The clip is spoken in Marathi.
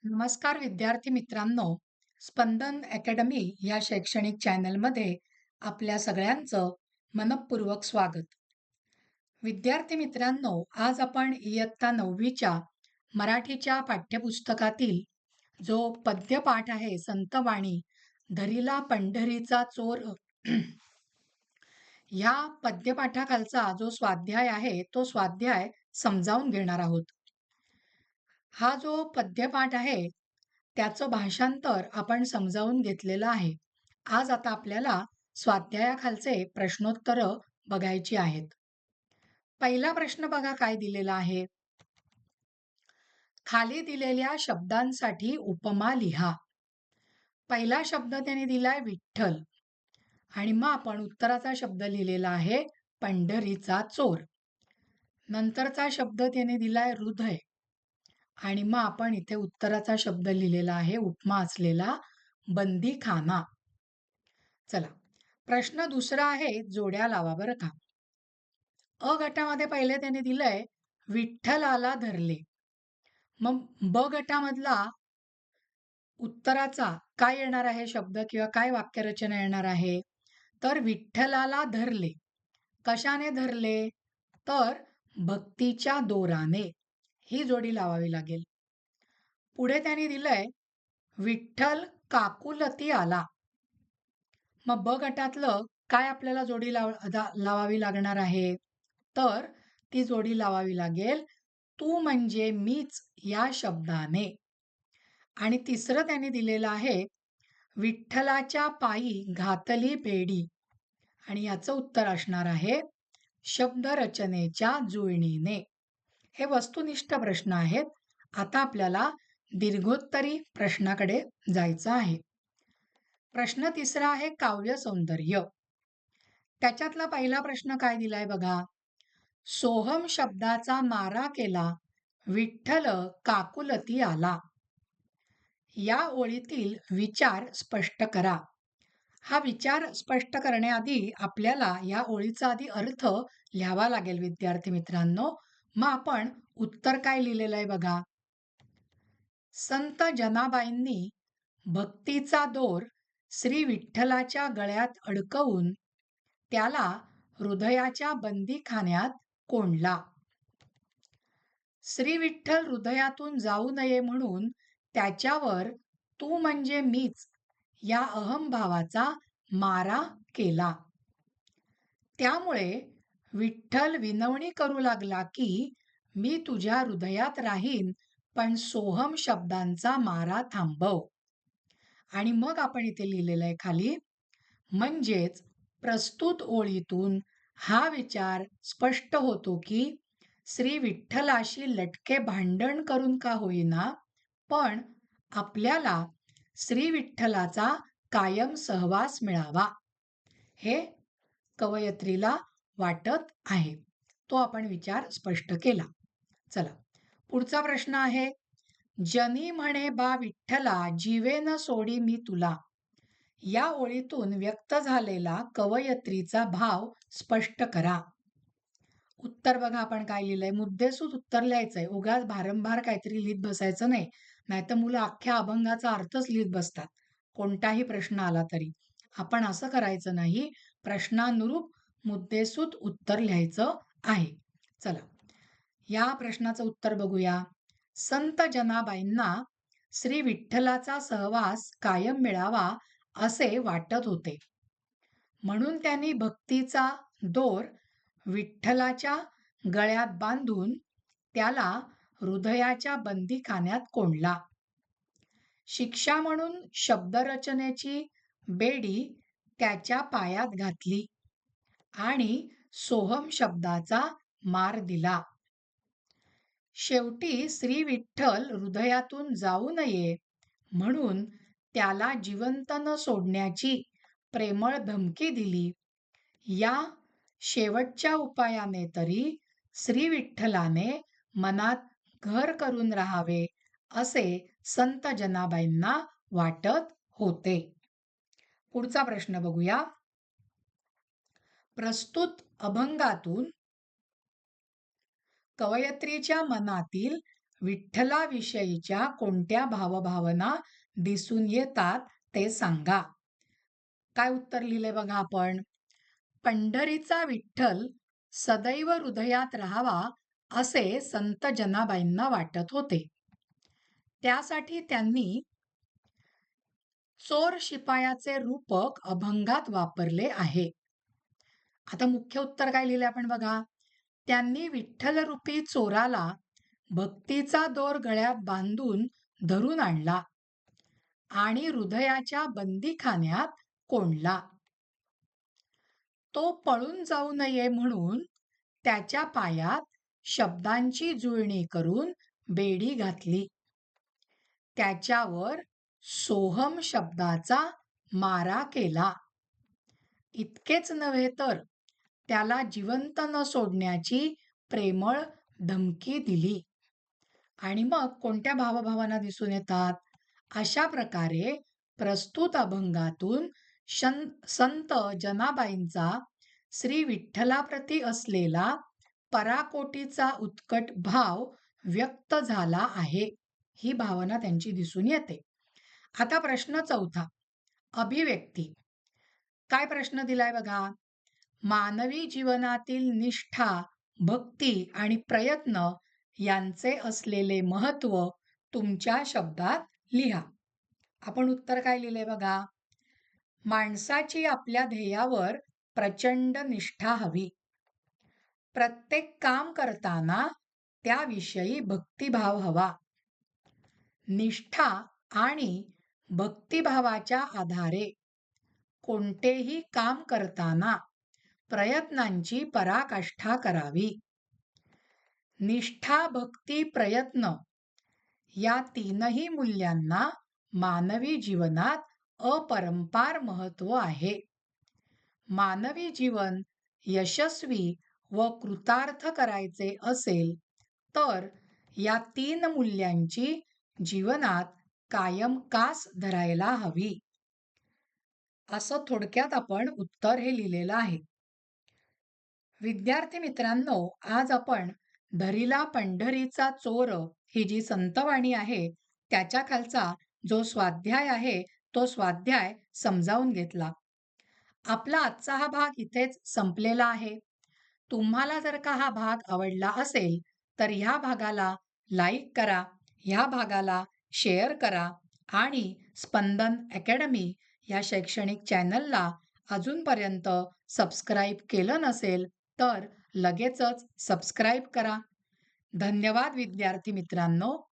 नमस्कार विद्यार्थी मित्रांनो, स्पंदन अकॅडमी या शैक्षणिक चॅनलमध्ये आपल्या सगळ्यांचं मनःपूर्वक स्वागत. विद्यार्थी मित्रांनो, आज आपण इयत्ता 9वीच्या मराठीच्या पाठ्यपुस्तकातील जो पद्यपाठ आहे संतवाणी धरिला पंढरीचा चोर ह्या पद्यपाठाखालचा जो स्वाध्याय आहे तो स्वाध्याय समजावून घेणार आहोत. हा जो पद्यपाठ आहे त्याचं भाषांतर आपण समजावून घेतलेलं आहे. आज आता आपल्याला स्वाध्यायाखालचे प्रश्नोत्तर बघायची आहेत. पहिला प्रश्न बघा काय दिलेला आहे. खाली दिलेल्या शब्दांसाठी उपमा लिहा. पहिला शब्द त्याने दिलाय विठ्ठल आणि मग आपण उत्तराचा शब्द लिहिलेला आहे पंढरीचा चोर. नंतरचा शब्द त्याने दिलाय हृदय आणि मग आपण इथे उत्तराचा शब्द लिहिलेला आहे उपमा असलेला बंदीखाना. चला, प्रश्न दुसरा आहे जोड्या लावा बरं का. अ गटामध्ये पहिले त्याने दिलंय विठ्ठलाला धरले. मग ब गटामधला उत्तराचा काय येणार आहे शब्द किंवा काय वाक्यरचना येणार आहे, तर विठ्ठलाला धरले. कशाने धरले, तर भक्तीच्या दोराने. ही जोडी लावावी लागेल. पुढे त्यांनी दिलंय विठ्ठल काकुलती आला. मग ब गटातलं काय आपल्याला जोडी लावावी लागणार आहे, तर ती जोडी लावावी लागेल तू म्हणजे मीच या शब्दाने. आणि तिसरं त्यांनी दिलेलं आहे विठ्ठलाच्या पायी घातली बेडी आणि याचं उत्तर असणार आहे शब्दरचनेच्या जुळणीने. हे वस्तुनिष्ठ प्रश्न आहेत. आता आपल्याला दीर्घोत्तरी प्रश्नाकडे जायचं आहे. प्रश्न तिसरा आहे काव्य सौंदर्य. त्याच्यातला पहिला प्रश्न काय दिलाय बघा. सोहम शब्दाचा मारा केला विठ्ठल काकुलती आला. या ओळीतील विचार स्पष्ट करा. हा विचार स्पष्ट करण्याआधी आपल्याला या ओळीचा आधी अर्थ लिहावा लागेल विद्यार्थी मित्रांनो. मग आपण उत्तर काय लिहिलेलं आहे बघा. संत जनाबाईंनी भक्तीचा दोर श्री विठ्ठलाच्या गळ्यात अडकवून त्याला हृदयाच्या बंदीखान्यात कोंडला. श्री विठ्ठल हृदयातून जाऊ नये म्हणून त्याच्यावर तू म्हणजे मीच या अहंभावाचा मारा केला. त्यामुळे विठ्ठल विनवणी करू लागला की मी तुझ्या हृदयात राहीन, पण सोहम शब्दांचा मारा थांबव. आणि मग आपण इथे लिहिलेलं आहे खाली, म्हणजेच प्रस्तुत ओळीतून हा विचार स्पष्ट होतो की श्री विठ्ठलाशी लटके भांडण करून का होईना, पण आपल्याला श्री विठ्ठलाचा कायम सहवास मिळावा हे कवयत्रीला वाटत आहे. तो आपण विचार स्पष्ट केला. चला, पुढचा प्रश्न आहे जनी म्हणे बा विठ्ठला जीवेन सोडी मी तुला. या ओळीतून व्यक्त झालेला कवयत्रीचा भाव स्पष्ट करा. उत्तर बघा आपण काय लिहिलंय. मुद्देसूद उत्तर लिहायचंय. उगाच भारंभार काहीतरी लिहित बसायचं नाही. नाहीतर मुलं अख्ख्या अभंगाचा अर्थच लिहित बसतात. कोणताही प्रश्न आला तरी आपण असं करायचं नाही. प्रश्नानुरूप मुद्देसूद उत्तर लिहायचं आहे. चला, या प्रश्नाचं उत्तर बघूया. संत जनाबाईंना श्री विठ्ठलाचा सहवास कायम मिळावा असे वाटत होते, म्हणून त्यांनी भक्तीचा दोर विठ्ठलाच्या गळ्यात बांधून त्याला हृदयाच्या बंदीखान्यात कोंडला. शिक्षा म्हणून शब्दरचनेची बेडी त्याच्या पायात घातली आणि सोहम शब्दाचा मार दिला. शेवटी श्री विठ्ठल हृदयातून जाऊ नये म्हणून त्याला जिवंत न सोडण्याची प्रेमळ धमकी दिली. या शेवटच्या उपायाने तरी श्री विठ्ठलाने मनात घर करून राहावे असे संत जनाबाईंना वाटत होते. पुढचा प्रश्न बघूया. प्रस्तुत अभंगातून कवयत्रीच्या मनातील विठ्ठलाविषयीच्या कोणत्या भावभावना दिसून येतात ते सांगा. काय उत्तर लिहिले बघा आपण. पंढरीचा विठ्ठल सदैव हृदयात राहावा असे संत जनाबाईंना वाटत होते. त्यासाठी त्यांनी चोर शिपायाचे रूपक अभंगात वापरले आहे. आता मुख्य उत्तर काय लिहिले आपण बघा. त्यांनी विठ्ठलरूपी चोराला भक्तीचा दोर गळ्यात बांधून धरून आणला आणि हृदयाच्या बंदीखान्यात कोंडला. तो पळून जाऊ नये म्हणून त्याच्या पायात शब्दांची जुळणी करून बेडी घातली. त्याच्यावर सोहम शब्दाचा मारा केला. इतकेच नव्हे तर त्याला जिवंत न सोडण्याची प्रेमळ धमकी दिली. आणि मग कोणत्या भावभावना दिसून येतात. अशा प्रकारे प्रस्तुत अभंगातून संत जनाबाईंचा श्री विठ्ठलाप्रती असलेला पराकोटीचा उत्कट भाव व्यक्त झाला आहे. ही भावना त्यांची दिसून येते. आता प्रश्न चौथा, अभिव्यक्ती. काय प्रश्न दिलाय बघा. मानवी जीवनातील निष्ठा, भक्ती आणि प्रयत्न यांचे असलेले महत्त्व तुमच्या शब्दात लिहा. आपण उत्तर काय लिहिले बघा. माणसाची आपल्या ध्येयावर प्रचंड निष्ठा हवी. प्रत्येक काम करताना त्याविषयी भक्तिभाव हवा. निष्ठा आणि भक्तिभावाच्या आधारे कोणतेही काम करताना प्रयत्नांची पराकाष्ठा करावी. निष्ठा, भक्ती, प्रयत्न या तीनही मूल्यांना मानवी जीवनात अपरंपार महत्त्व आहे. मानवी जीवन यशस्वी व कृतार्थ करायचे असेल तर या तीन मूल्यांची जीवनात कायम कास धरायला हवी. असं थोडक्यात आपण उत्तर हे लिहिलेलं आहे. विद्यार्थी मित्रांनो, आज आपण धरिला पंढरीचा चोर ही जी संतवाणी आहे त्याच्या खालचा जो स्वाध्याय आहे तो स्वाध्याय समजावून घेतला. आपला आजचा हा भाग इथेच संपलेला आहे. तुम्हाला जर का हा भाग आवडला असेल तर ह्या भागाला लाईक करा, ह्या भागाला शेअर करा आणि स्पंदन अकॅडमी या शैक्षणिक चॅनलला अजूनपर्यंत सबस्क्राईब केलं नसेल तर लगेचच सबस्क्राईब करा. धन्यवाद विद्यार्थी मित्रांनो.